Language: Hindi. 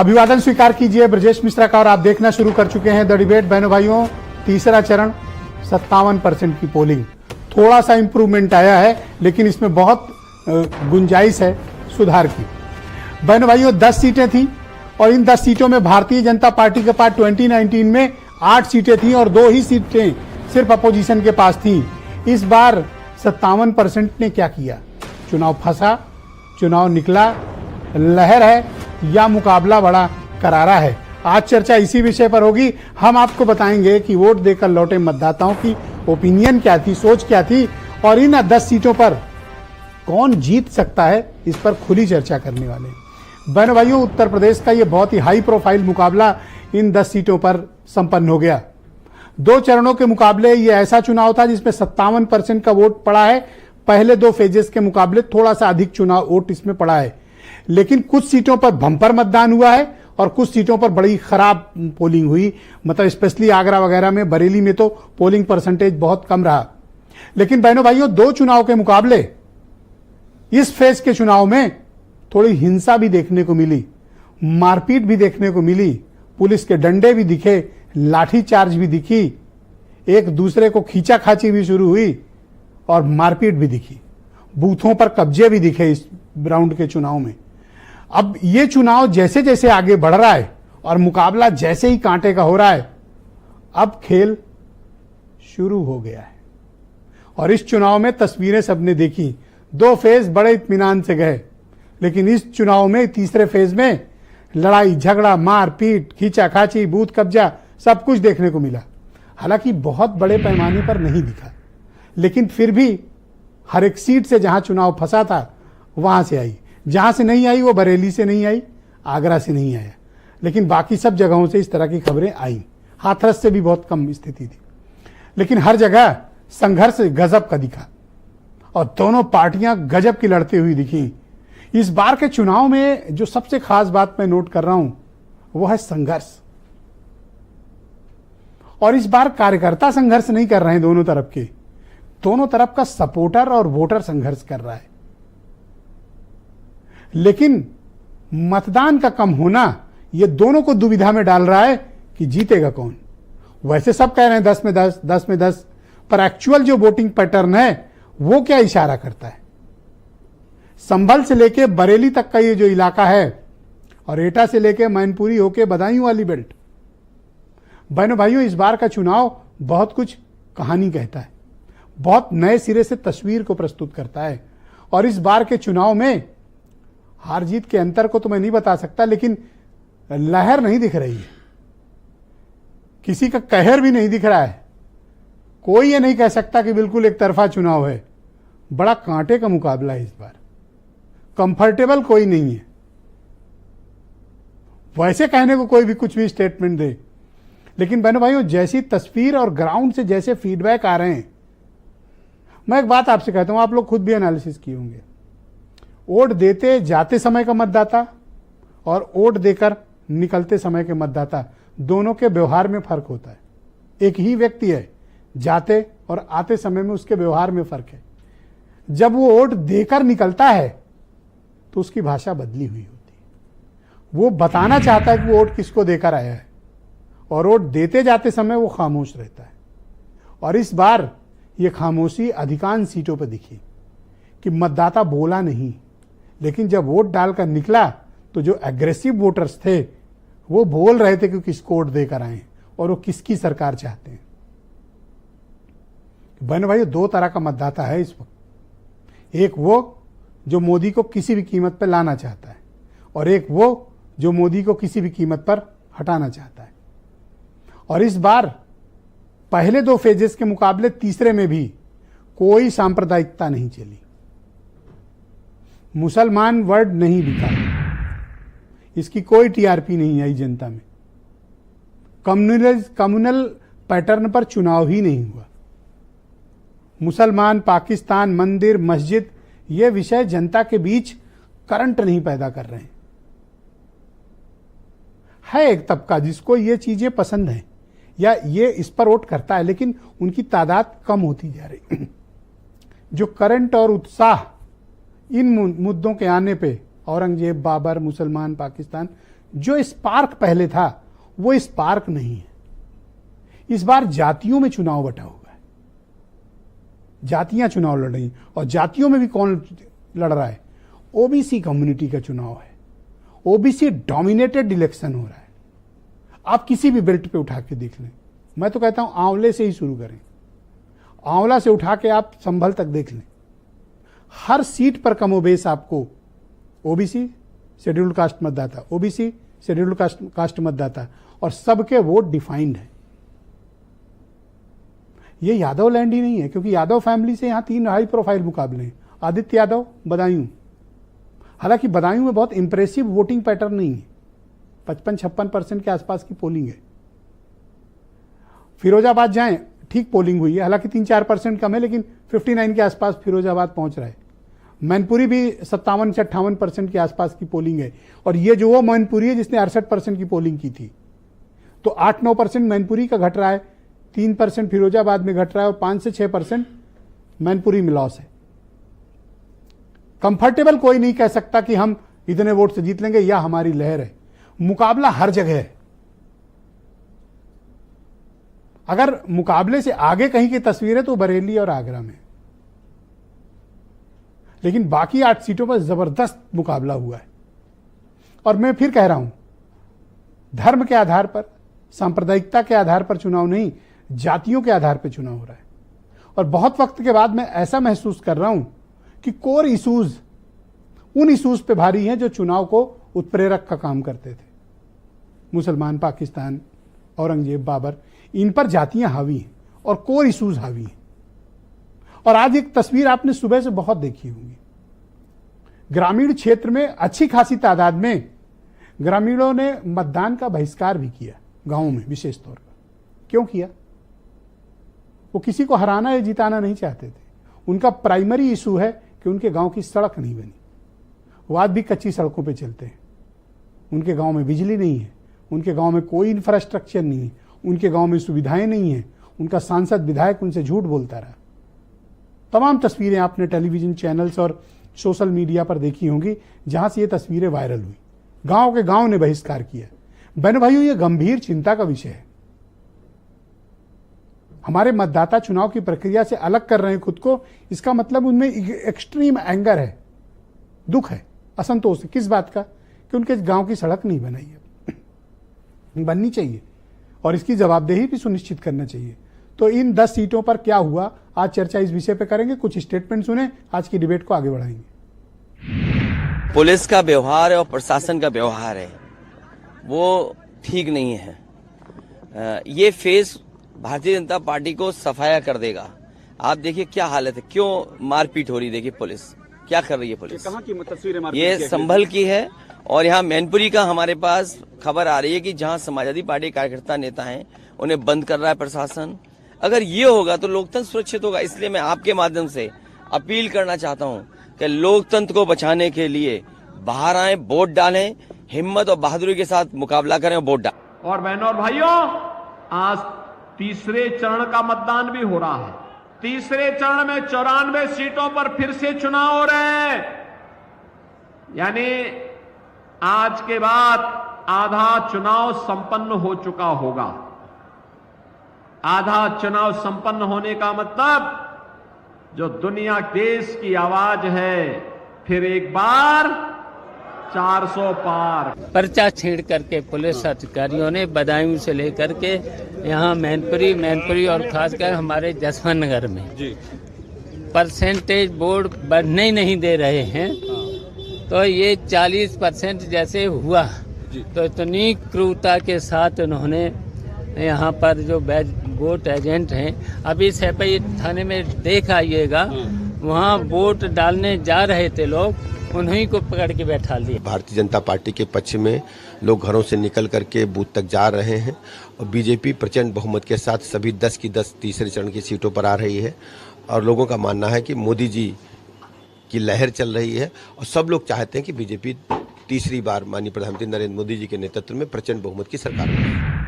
अभिवादन स्वीकार कीजिए ब्रजेश मिश्रा का और आप देखना शुरू कर चुके हैं द डिबेट। बहनों भाइयों, तीसरा चरण 57% की पोलिंग, थोड़ा सा इंप्रूवमेंट आया है लेकिन इसमें बहुत गुंजाइश है सुधार की। बहनों भाइयों, 10 सीटें थी और इन 10 सीटों में भारतीय जनता पार्टी के पास 2019 में 8 सीटें थी और 2 ही सीटें सिर्फ अपोजिशन के पास थी। इस बार 57% ने क्या किया? चुनाव फंसा, चुनाव निकला, लहर है या मुकाबला बड़ा करारा है? आज चर्चा इसी विषय पर होगी। हम आपको बताएंगे कि वोट देकर लौटे मतदाताओं की ओपिनियन क्या थी, सोच क्या थी और इन 10 सीटों पर कौन जीत सकता है, इस पर खुली चर्चा करने वाले हैं। बहनों भाइयों, उत्तर प्रदेश का ये बहुत ही हाई प्रोफाइल मुकाबला इन 10 सीटों पर संपन्न हो गया। 2 चरणों के मुकाबले ये ऐसा चुनाव था जिसमें 57% का वोट पड़ा है। पहले 2 फेजेस के मुकाबले थोड़ा सा अधिक चुनाव वोट इसमें पड़ा है, लेकिन कुछ सीटों पर बम्पर मतदान हुआ है और कुछ सीटों पर बड़ी खराब पोलिंग हुई। मतलब स्पेशली आगरा वगैरह में, बरेली में तो पोलिंग परसेंटेज बहुत कम रहा। लेकिन बहनों भाइयों, 2 चुनाव के मुकाबले इस फेज के चुनाव में थोड़ी हिंसा भी देखने को मिली, मारपीट भी देखने को मिली, पुलिस के डंडे भी दिखे, लाठीचार्ज भी दिखी, एक दूसरे को खींचाखाची भी शुरू हुई और मारपीट भी दिखी, बूथों पर कब्जे भी दिखे इस राउंड के चुनाव में। अब ये चुनाव जैसे जैसे आगे बढ़ रहा है और मुकाबला जैसे ही कांटे का हो रहा है, अब खेल शुरू हो गया है। और इस चुनाव में तस्वीरें सबने देखी, 2 फेज बड़े इत्मीनान से गए, लेकिन इस चुनाव में तीसरे फेज में लड़ाई झगड़ा, मारपीट, खींचाखाची, बूथ कब्जा सब कुछ देखने को मिला। हालांकि बहुत बड़े पैमाने पर नहीं दिखा, लेकिन फिर भी हर एक सीट से जहां चुनाव फंसा था वहां से आई। जहां से नहीं आई वो बरेली से नहीं आई, आगरा से नहीं आया, लेकिन बाकी सब जगहों से इस तरह की खबरें आई। हाथरस से भी बहुत कम स्थिति थी, लेकिन हर जगह संघर्ष गजब का दिखा और दोनों पार्टियां गजब की लड़ती हुई दिखी। इस बार के चुनाव में जो सबसे खास बात मैं नोट कर रहा हूं वो है संघर्ष। और इस बार कार्यकर्ता संघर्ष नहीं कर रहे हैं दोनों तरफ के, दोनों तरफ का सपोर्टर और वोटर संघर्ष कर रहा है। लेकिन मतदान का कम होना ये दोनों को दुविधा में डाल रहा है कि जीतेगा कौन। वैसे सब कह रहे हैं 10 में 10, 10 में 10, पर एक्चुअल जो वोटिंग पैटर्न है वो क्या इशारा करता है? संभल से लेके बरेली तक का ये जो इलाका है और एटा से लेके मैनपुरी होके बदायूं वाली बेल्ट, बहनों भाइयों, इस बार का चुनाव बहुत कुछ कहानी कहता है, बहुत नए सिरे से तस्वीर को प्रस्तुत करता है। और इस बार के चुनाव में हार जीत के अंतर को तो मैं नहीं बता सकता, लेकिन लहर नहीं दिख रही है, किसी का कहर भी नहीं दिख रहा है। कोई ये नहीं कह सकता कि बिल्कुल एक तरफा चुनाव है। बड़ा कांटे का मुकाबला है इस बार, कंफर्टेबल कोई नहीं है। वैसे कहने को कोई भी कुछ भी स्टेटमेंट दे, लेकिन बहनों भाइयों, जैसी तस्वीर और ग्राउंड से जैसे फीडबैक आ रहे हैं, मैं एक बात आपसे कहता हूं, आप लोग खुद भी एनालिसिस किए होंगे। वोट देते जाते समय का मतदाता और वोट देकर निकलते समय के मतदाता, दोनों के व्यवहार में फर्क होता है। एक ही व्यक्ति है, जाते और आते समय में उसके व्यवहार में फर्क है। जब वो वोट देकर निकलता है तो उसकी भाषा बदली हुई होती है। वो बताना चाहता है कि वो वोट किसको देकर आया है, और वोट देते जाते समय वो खामोश रहता है। और इस बार ये खामोशी अधिकांश सीटों पर दिखी कि मतदाता बोला नहीं, लेकिन जब वोट डालकर निकला तो जो एग्रेसिव वोटर्स थे वो बोल रहे थे कि किसको वोट देकर आए और वो किसकी सरकार चाहते हैं। बहनों भाई, 2 तरह का मतदाता है इस वक्त। एक वो जो मोदी को किसी भी कीमत पर लाना चाहता है, और एक वो जो मोदी को किसी भी कीमत पर हटाना चाहता है। और इस बार पहले 2 फेजेस के मुकाबले तीसरे में भी कोई सांप्रदायिकता नहीं चली, मुसलमान वर्ड नहीं बिका, इसकी कोई टीआरपी नहीं आई जनता में, कम्युनल पैटर्न पर चुनाव ही नहीं हुआ। मुसलमान, पाकिस्तान, मंदिर, मस्जिद, ये विषय जनता के बीच करंट नहीं पैदा कर रहे हैं। है एक तबका जिसको ये चीजें पसंद हैं या ये इस पर वोट करता है, लेकिन उनकी तादाद कम होती जा रही। जो करंट और उत्साह इन मुद्दों के आने पे, औरंगजेब, बाबर, मुसलमान, पाकिस्तान, जो स्पार्क पहले था वो स्पार्क नहीं है। इस बार जातियों में चुनाव बटा हुआ है, जातियां चुनाव लड़ रही, और जातियों में भी कौन लड़ रहा है? ओबीसी कम्युनिटी का चुनाव है। ओबीसी डोमिनेटेड इलेक्शन हो रहा है। आप किसी भी बेल्ट पे उठा के देख लें। मैं तो कहता हूं आंवले से ही शुरू करें, आंवला से उठा के आप संभल तक देख लें। हर सीट पर कमोबेश आपको ओबीसी, शेड्यूल्ड कास्ट मतदाता, ओबीसी, शेड्यूल्ड कास्ट मतदाता, और सबके वोट डिफाइंड है। ये यादव लैंड ही नहीं है, क्योंकि यादव फैमिली से यहां 3 हाई प्रोफाइल मुकाबले हैं। आदित्य यादव, बदायूं। हालांकि बदायूं में बहुत इंप्रेसिव वोटिंग पैटर्न नहीं है, 55-56% के आसपास की पोलिंग है। फिरोजाबाद जाएं, ठीक पोलिंग हुई है, हालांकि 3-4% कम है, लेकिन 59 के आसपास फिरोजाबाद पहुंच रहा है। मैनपुरी भी 57 से 58% के आसपास की पोलिंग है, और ये जो वो मैनपुरी है जिसने 68% की पोलिंग की थी, तो 8-9% मैनपुरी का घट रहा है, 3% फिरोजाबाद में घट रहा है, और 5 से 6% मैनपुरी में लॉस है। कंफर्टेबल कोई नहीं कह सकता कि हम इतने वोट से जीत लेंगे या हमारी लहर है। मुकाबला हर जगह है। अगर मुकाबले से आगे कहीं की तस्वीर है तो बरेली और आगरा में, लेकिन बाकी 8 सीटों पर जबरदस्त मुकाबला हुआ है। और मैं फिर कह रहा हूं, धर्म के आधार पर, सांप्रदायिकता के आधार पर चुनाव नहीं, जातियों के आधार पर चुनाव हो रहा है। और बहुत वक्त के बाद मैं ऐसा महसूस कर रहा हूं कि कोर इशूज उन इशूज पे भारी हैं जो चुनाव को उत्प्रेरक का काम करते थे। मुसलमान, पाकिस्तान, औरंगजेब, बाबर, इन पर जातियां हावी हैं और कोर इशूज हावी हैं। और आज एक तस्वीर आपने सुबह से बहुत देखी होगी, ग्रामीण क्षेत्र में अच्छी खासी तादाद में ग्रामीणों ने मतदान का बहिष्कार भी किया, गांवों में विशेष तौर पर। क्यों किया? वो किसी को हराना या जिताना नहीं चाहते थे। उनका प्राइमरी इशू है कि उनके गांव की सड़क नहीं बनी। वो आज भी कच्ची सड़कों पे चलते हैं। उनके गांव में बिजली नहीं है, उनके गांव में कोई इंफ्रास्ट्रक्चर नहीं है, उनके गांव में सुविधाएं नहीं है। उनका सांसद विधायक उनसे झूठ बोलता रहा। तमाम तस्वीरें आपने टेलीविजन चैनल्स और सोशल मीडिया पर देखी होंगी, जहां से ये तस्वीरें वायरल हुई। गांव के गांव ने बहिष्कार किया। बहनों भाइयों, ये गंभीर चिंता का विषय है। हमारे मतदाता चुनाव की प्रक्रिया से अलग कर रहे हैं खुद को, इसका मतलब उनमें एक्सट्रीम एंगर है, दुख है, असंतोष है। किस बात का? कि उनके गांव की सड़क नहीं बनाई है, बननी चाहिए, और इसकी जवाबदेही भी सुनिश्चित करना चाहिए। तो इन 10 सीटों पर क्या हुआ, आज चर्चा इस विषय पे करेंगे। कुछ स्टेटमेंट सुने, आज की डिबेट को आगे बढ़ाएंगे। पुलिस का व्यवहार और प्रशासन का व्यवहार है वो ठीक नहीं है। ये फेस भारतीय जनता पार्टी को सफाया कर देगा। आप देखिए क्या हालत है, क्यों मारपीट हो रही। देखिए पुलिस क्या कर रही है। पुलिस कहाँ की तस्वीरें? ये संभल की है, और यहाँ मैनपुरी का हमारे पास खबर आ रही है कि जहाँ समाजवादी पार्टी कार्यकर्ता नेता हैं उन्हें बंद कर रहा है प्रशासन। अगर ये होगा तो लोकतंत्र सुरक्षित होगा। इसलिए मैं आपके माध्यम से अपील करना चाहता हूँ कि लोकतंत्र को बचाने के लिए बाहर आए, वोट डालें, हिम्मत और बहादुरी के साथ मुकाबला करें और वोट डालें। और बहनों और भाइयों, आज तीसरे चरण का मतदान भी हो रहा है। तीसरे चरण में 94 सीटों पर फिर से चुनाव हो रहे हैं। यानी आज के बाद आधा चुनाव संपन्न हो चुका होगा। आधा चुनाव संपन्न होने का मतलब जो दुनिया देश की आवाज है, फिर एक बार 400 पार। पर्चा छेड़ करके पुलिस अधिकारियों ने बदायूं से लेकर के यहाँ मैनपुरी और खासकर हमारे जसवंत नगर में परसेंटेज वोट बढ़ने ही नहीं दे रहे हैं। तो ये 40% जैसे हुआ, तो इतनी क्रूरता के साथ उन्होंने यहाँ पर जो वोट एजेंट हैं, अभी सेपई थाने में देख आइएगा, वहाँ वोट डालने जा रहे थे लोग, उन्हीं को पकड़ के बैठा लिया। भारतीय जनता पार्टी के पक्ष में लोग घरों से निकल करके बूथ तक जा रहे हैं, और बीजेपी प्रचंड बहुमत के साथ सभी 10 की 10 तीसरे चरण की सीटों पर आ रही है। और लोगों का मानना है कि मोदी जी की लहर चल रही है, और सब लोग चाहते हैं कि बीजेपी तीसरी बार माननीय प्रधानमंत्री नरेंद्र मोदी जी के नेतृत्व में प्रचंड बहुमत की सरकार बने।